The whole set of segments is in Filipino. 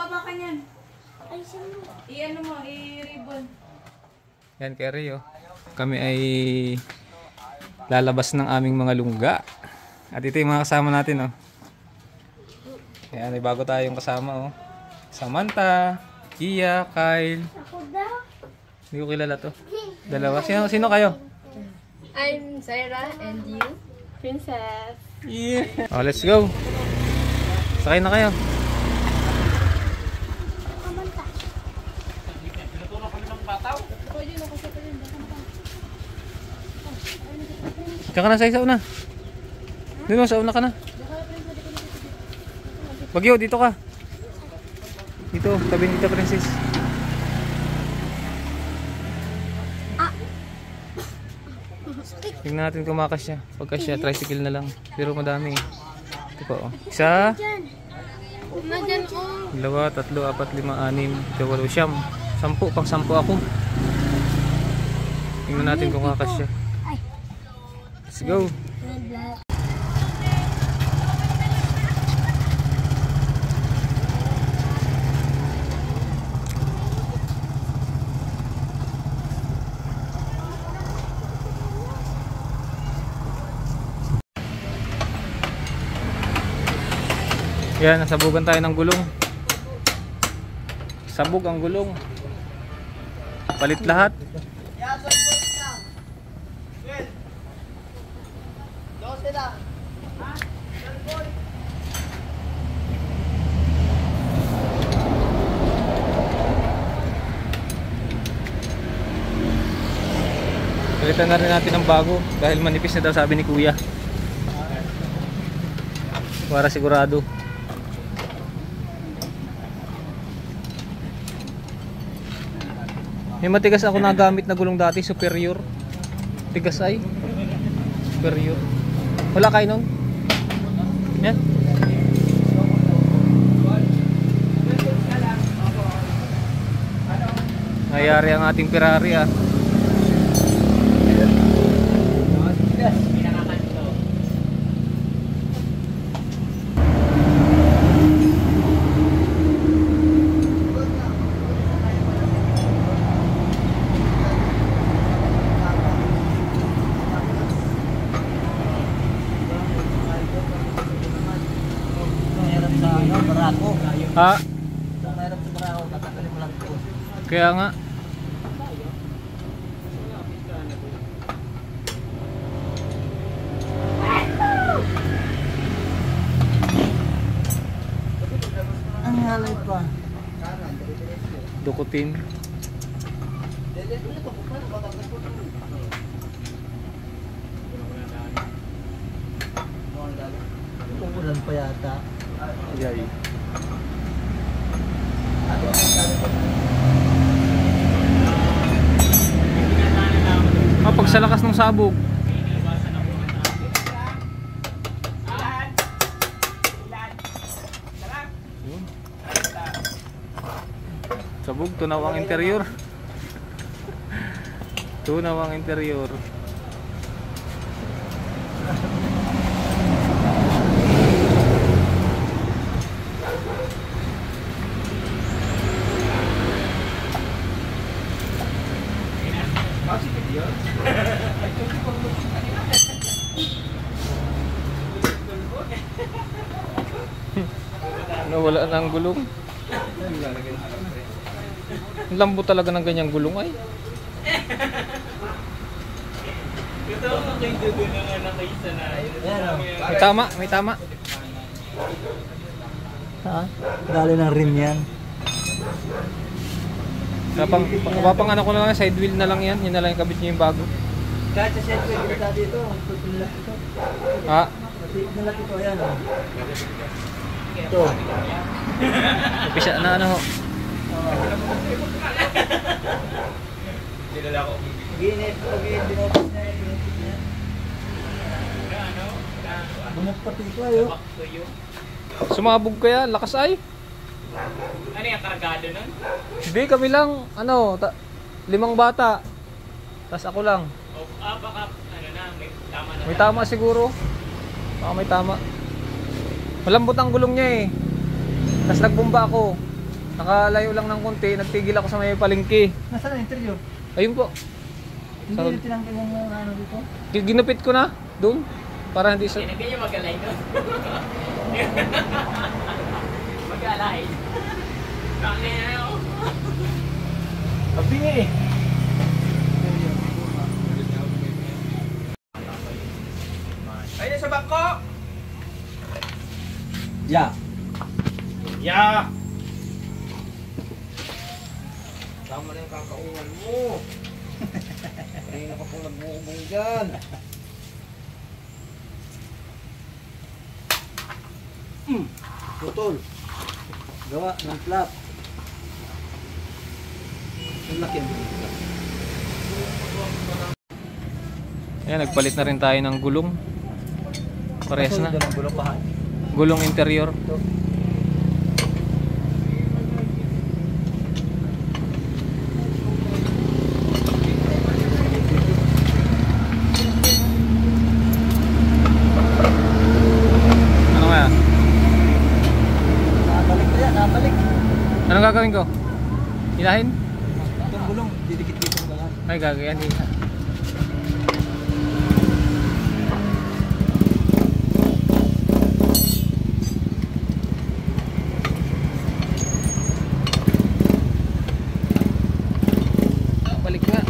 baba ka niyan. Ay, sino? I-ano mo, i-ribbon. Yan kay Rio. Kami ay lalabas ng aming mga lungga. At ito yung mga kasama natin, oh. Yan, may bago tayong kasama, oh. Samantha, Iya, Kyle. Ako daw. Hindi ko kilala to. Dalawa. Sino kayo? I'm Sarah and you? Princess. Yeah. Oh, let's go. Sakay na kayo. Diyan ka na sa una. Dito sa una ka na. Bagyo, dito ka. Dito, tabi nito, Princess. Tingnan natin kung makas siya. Pagka siya, tricycle na lang. Pero madami eh. Ito pa, oh. Isa. Dalawa, tatlo, apat, lima, anim, ito, walo, siyam. 10, pang 10 ako. Tingnan natin kung makas siya. Let's go. Yan, nasabugan tayo ng gulong. Sabog ang gulong. Palit lahat. Palitan na rin natin ng bago dahil manipis na daw sabi ni Kuya. Para sigurado. May matigas ako nagamit na gulong dati, Superior. Tigas ay. Superior. Wala kayo nun? Yan. Nangyari ang ating Ferrari ah. Ha? Kaya nga. Ang halay pa. Dukutin. Umulan pa yata. Yay. Pag sa lakas ng sabog. Sabog, tunaw ang interior. Tunaw ang interior. Nawala na ang gulong. Ang lambot talaga ng ganyang gulong ay. May tama, may tama. Ha? Dali ng rim yan. Kapapang ano ko na lang, side wheel na lang yan. Yun na lang yung kabit niyo yung bago. Kahit sa side wheel kita dito, tutulak ito. Ha? Tutulak ito, yan o. Ito. Upisa na ano ho. Ginit, binopis na yan. Bunot pati ko ayo. Sumabog kaya, lakas ay. Ano yung kargado nun? Hindi, kami lang, ano, 5 bata. Tapos ako lang. Baka, ano na, may tama na. May tama siguro. Baka may tama. Malambot ang gulong niya eh. Tapos nagbomba ako. Nakalayo lang ng konti, nagtigil ako sa may palengke. Nasaan ang interview? Ayun po. Hindi Sa- na tinanggal yung ano dito? Ginupit ko na doon para hindi sa Hindi niya mag-alay no? Mag-alay. Kaya ako. Sabi nga eh. Ayun sa bangko! Yeah. Yeah! Tama na yung kakaungan mo. Kanina ka pong nag-uubong dyan. Putol. Gawa ng flap. Ang laki ang flap. Ayan, nagpalit na rin tayo ng gulong. Parehas na. Dalang gulong pahan. Gulong interior. Ito. Ano kaya? Nakabalik na yan, nakabalik. Anong gagawin ko? Hilahin? Itong gulong, didikit dito ang galan. Ay, gagawin. Balik nga.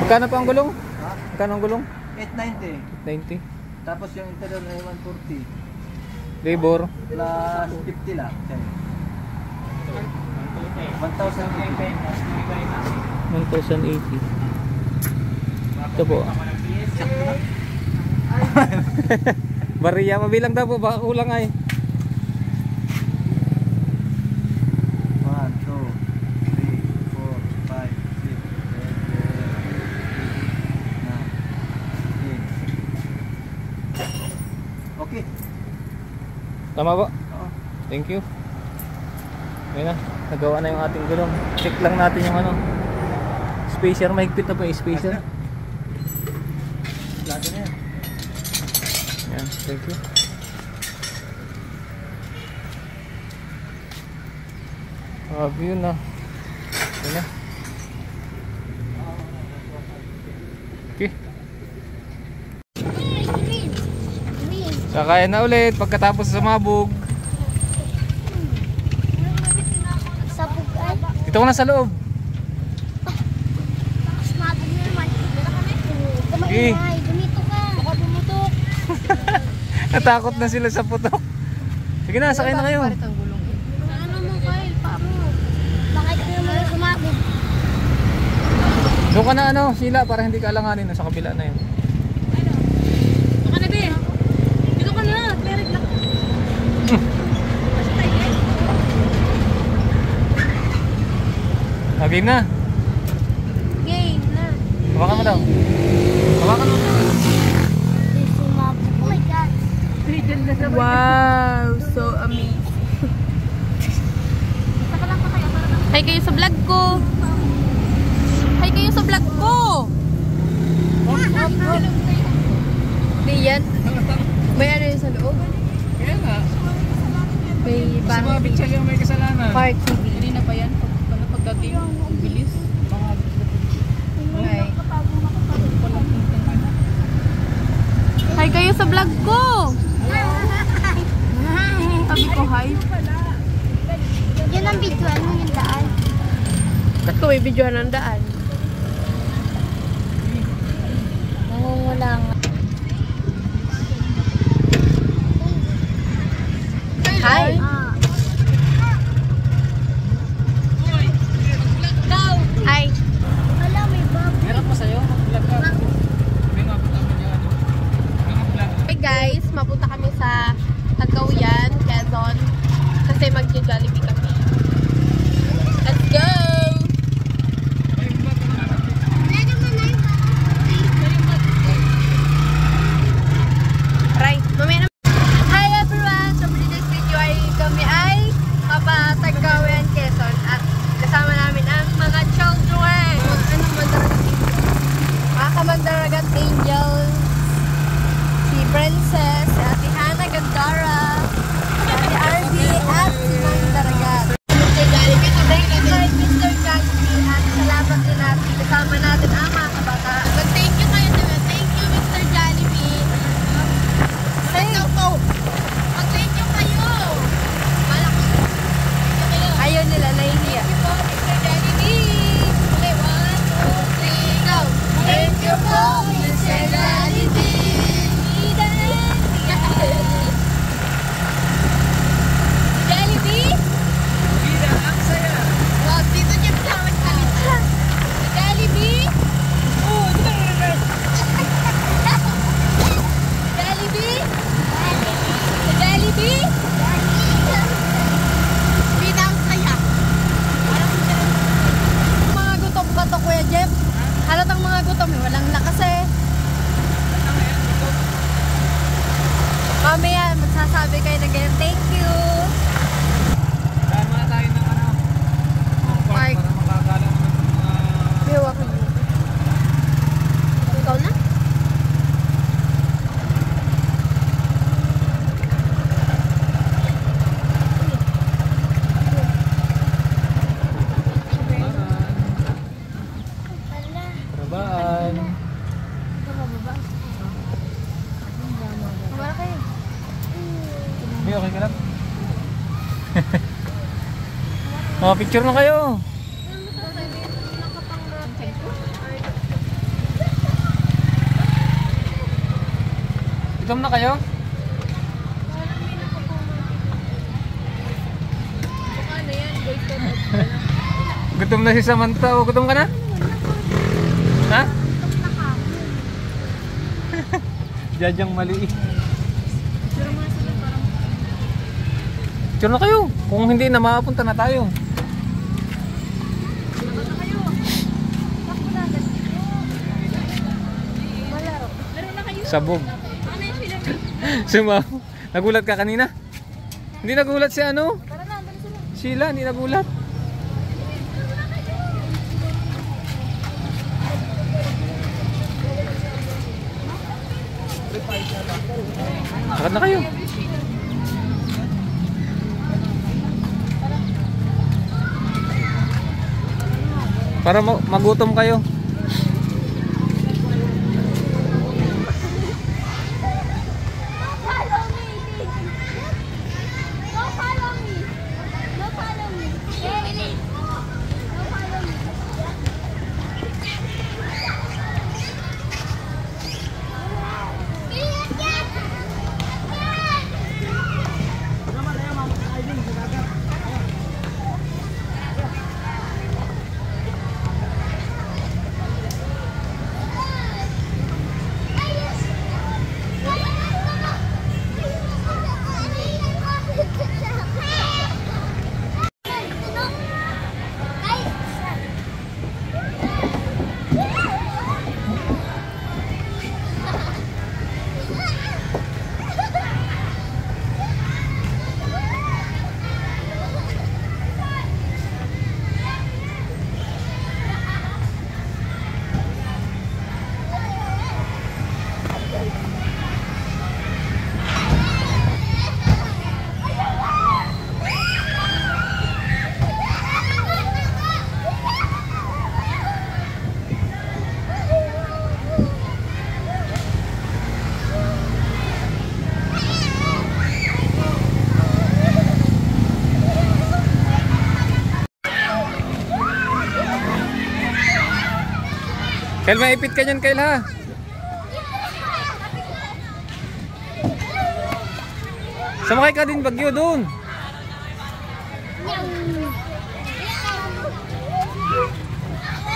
Magkano po ang gulong? Ha? Magkano ang gulong? 890. 90. Tapos yung interior ay 140. Labor. Plus 50 lang. 1,080. 1,080. Ito po. Bariya, mabilang daw po. Baka kulang ay. 1, 2, 3, 4, 5, 6, 7, 8, 9, 10. Okay. Tama po. Oo. Thank you. Ayun na. Nagawa na yung ating gulong. Check lang natin yung ano. Spacer. Mahigpit na po yung spacer. Lagi na yan. Yan. Thank you. Yun na. Yun na. Okay. Kakain na ulit pagkatapos sa mabog. Sabog ay. Dito ko na sa loob. Sumabog na naman. Eh. Kamay, ganito ka. Baka bumutok. Natakot na sila sa putok. Sige na, sakay na kayo. Ano mo, Kyle? Paano? Bakit ka naman sumabog? Doon ka na ano, sila para hindi ka alanganin. Sa kabila na yun. Baka na, Ben. Dito ka na. Merit lang. Game na. Game na. Hawakan mo daw. Hawakan mo. Sumabog. Oh my God. Wow, so amazing. Hi kayo sa vlog ko. Hi kayo sa vlog ko. Diyan. May ano yun sa loob? Kaya nga. May parang Sumabit siya yung may kasalanan. Park TV. Hindi na pa yan. Pagdating, bilis. Hi. Hi kayo sa vlog ko. Sabi ko hi. Yun ang video. Ano yung daan? Ba't ko may video ng daan? Nangungulang. Hi. Hi. Wala, may bag. Meron pa sa'yo? Mag-vlog ka. May mabot naman yung ano. Mag-vlog. Hey guys, mapunta kami sa Tagkawian, Quezon. Kasi mag-Jollibee kami. Let's go! Ay, iba ka na. Oh, picture na kayo. Gutom na kayo? Gutom na si Samantha. O, gutom ka na? Ha? Jadyang mali. Picture na kayo. Kung hindi na makapunta na tayo. Sabog. Sumaw. Nagulat ka kanina? Hindi nagulat si ano? Sheila, hindi nagulat. Lakad na kayo. Para magutom kayo. Kyle, maipit ka dyan, Kyle, ha? Sumakay ka din bagyo doon.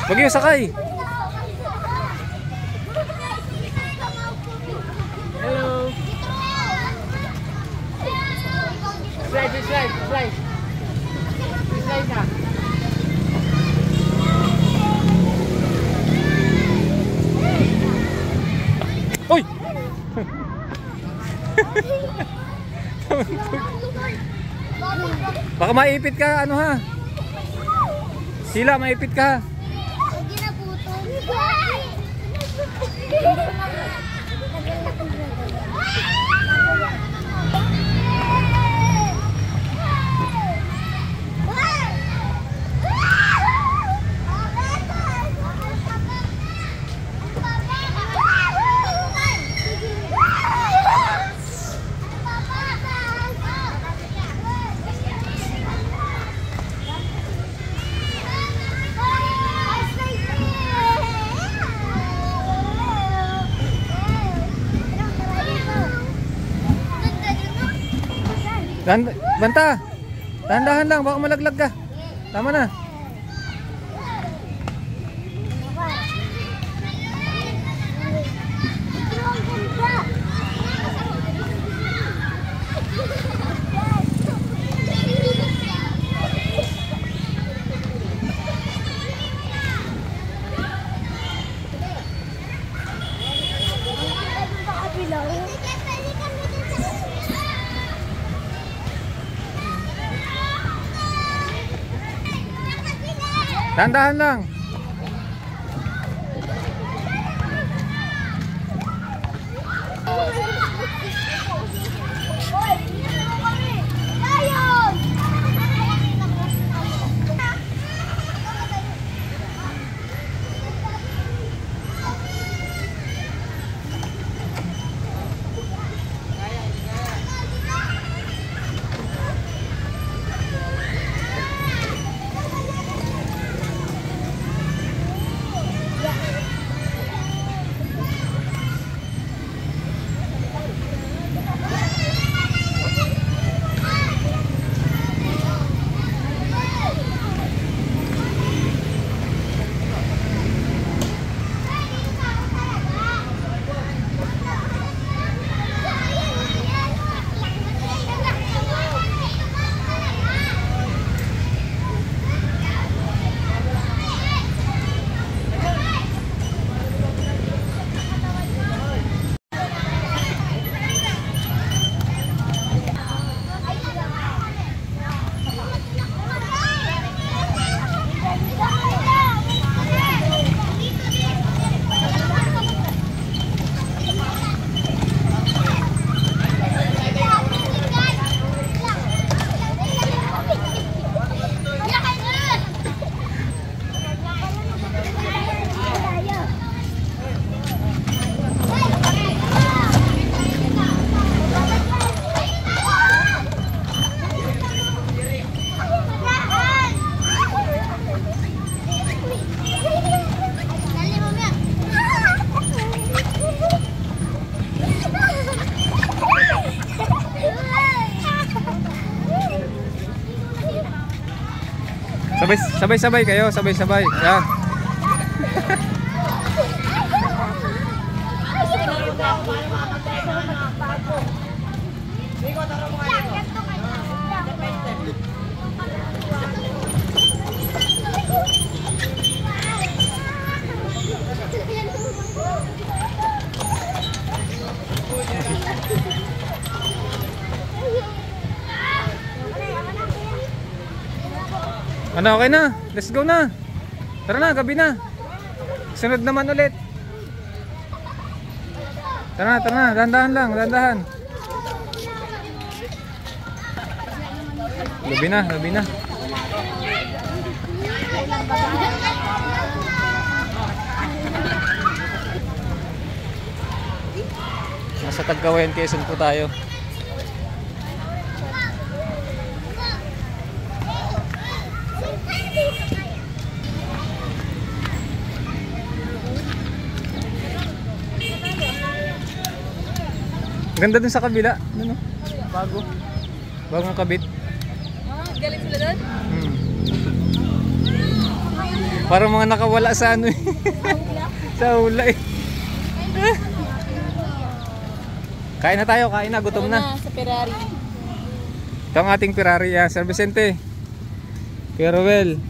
Bagyo, sakay. Hello. Slide, slide, slide. Slide na. Uy! Baka maipit ka, ano ha? Sila, maipit ka. Banta, dahan-dahan lang, baka malaglag ka. Tama na. Dahan-dahan lang. Sabay-sabay kayo, sabay-sabay. Yan. Ano, okay na? Let's go na. Tara na, gabi na. Sunod naman ulit. Tara na, dandahan lang, dandahan. Gabi na, gabi na. Nasa Tagkawayan, Quezon po tayo. Ganda dun sa kabila. Ano? Bago. Bagong kabit. Galing sila doon? Parang mga nakawala sa ano eh. Sa hula eh. Kain na tayo, kain na, gutom na. Sa Ferrari. Ito ang ating Ferrari, Sir Vicente. Farewell.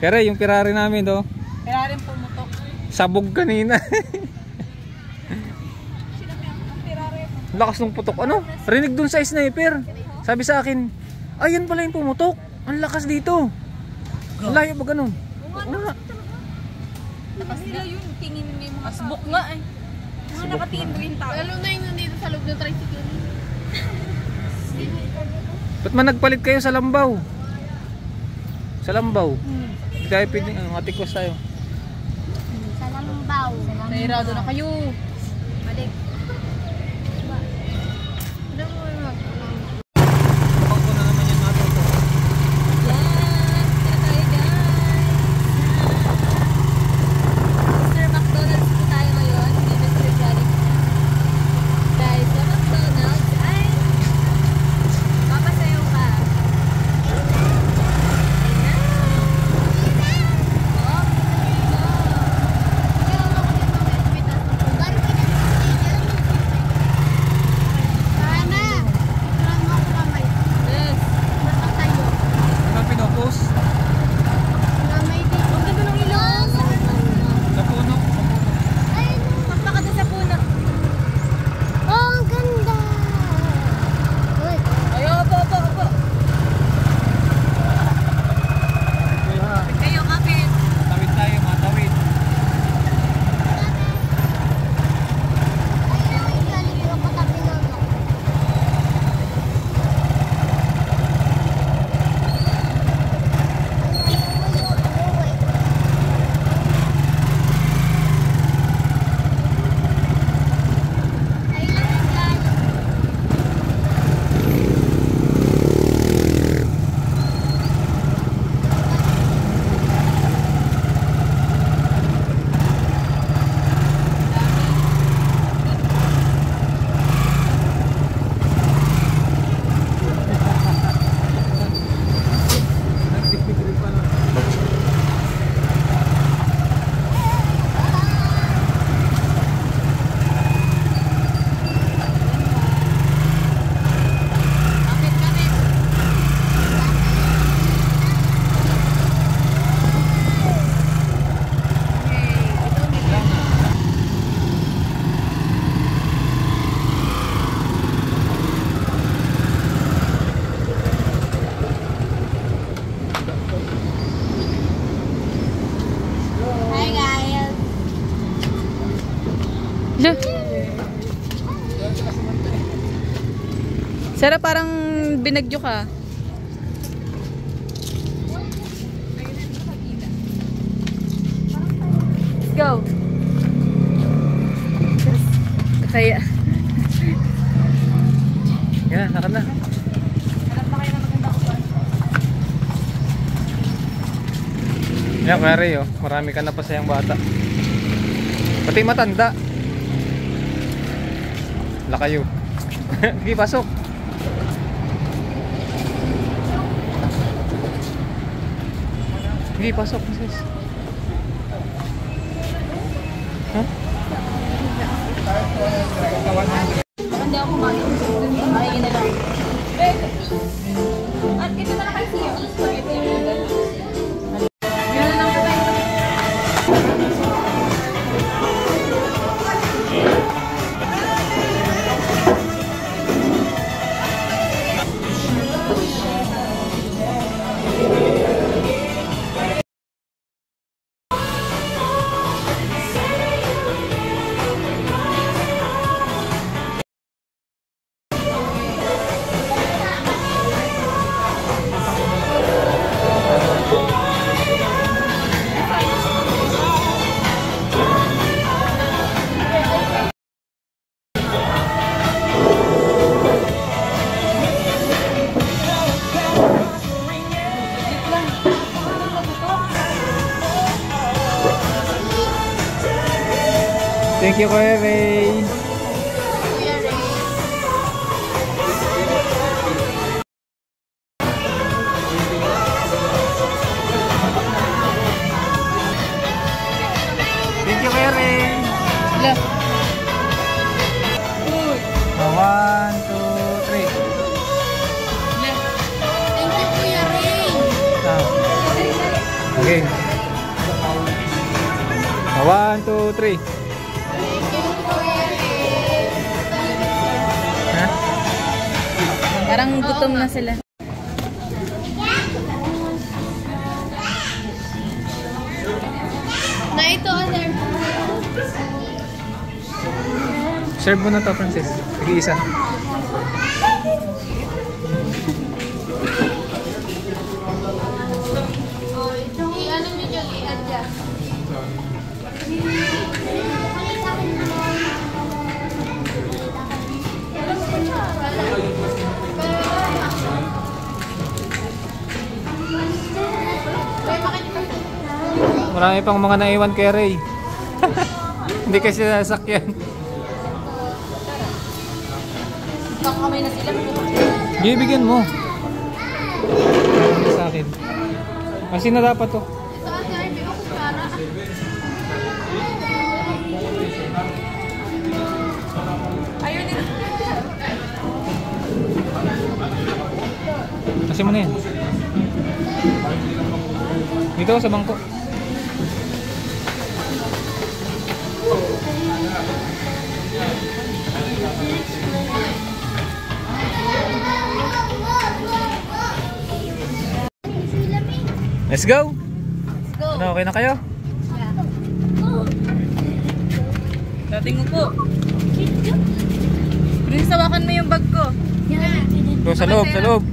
Pero yung Ferrari namin do. Ferrari pumutok. Sabog kanina. Lakas ng putok. Ano? Rinig dun sa sniper. Sabi sa akin, ayun pala yung pumutok. Ang lakas dito. Ang layo ba ganun? Oo nga. Tapos nila yun, tingin mo yung mga asbok nga eh. Mga nakatingin mo yung tao. Lalo na yung nandito sa loob ng tricycle. Ba't man nagpalit kayo sa Lambaw? Sa Lambaw? Hindi tayo pwedeng, matikos tayo. Sa Lambaw. Nahirado na kayo. Balik. Sarah, parang binagyo ka. Let's go. Kaya. Yan, harap na. Yan, kaya Ray, oh. Marami ka na pasayang bata. Pati matanda. Wala kayo. Sige, pasok. Sige, pasok, sis. Huh? Hindi ako kumain. Ay, na lang. At ito na lang kayo siya. Spaghetti yung noodles. Yun na lang po tayo. Thank you, Kuya Ray. Thank you, Kuya Ray. Look. 1, 2, 3. Thank you, Kuya Ray. Okay. 1, 2, 3. Ha? Parang gutom na sila. Na ito, other. Serve mo na to, Francis. Sige, isa. I-ano nyo dyan, i-adjust. Marami pang mga naiwan kay Ray. Hindi kasi sasakyan. Kakamay na sila. Bibigyan mo. Sa akin. Kasi na dapat to. Ito, other. Hindi ako para. Ayun din. Kasi mo na yan. Dito sa bangko. Let's go! Let's go. Ano, okay na kayo? Dating mo po. Prince, hawakan mo yung bag ko. Doon sa loob, sa loob.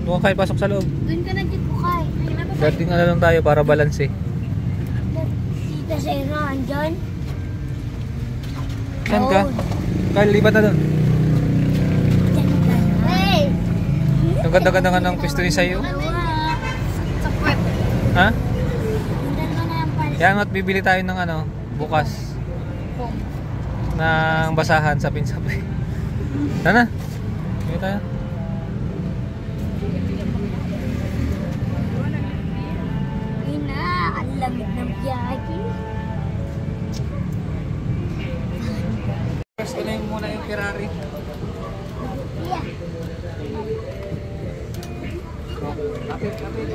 Doon kayo, pasok sa loob. Doon ka na dito, Kai. Dating ano lang tayo para balance eh. Tita Sarah, andyan? Saan ka? Kyle, libat na doon. Hey! Ang ganda-ganda nga ng pisto ni sa'yo. Sa puwet. Ha? Andyan mo na yung palis. Yan at bibili tayo ng ano, bukas. Ng basahan sa pinsapay. Tara na. Bili tayo. Ina, ang lamig ng biyahe. First ko na yung muna yung Ferrari. Yeah. Kapit, kapit.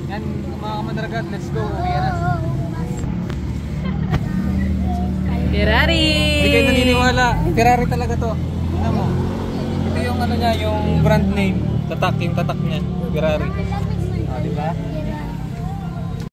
Yan mga kamandragat, let's go. Uwi na. Ferrari! Hindi kayo naniniwala. Ferrari talaga to. Tingnan mo. Ito yung ano niya, yung brand name. Tatak, yung tatak niya. Ferrari. Ah, di ba?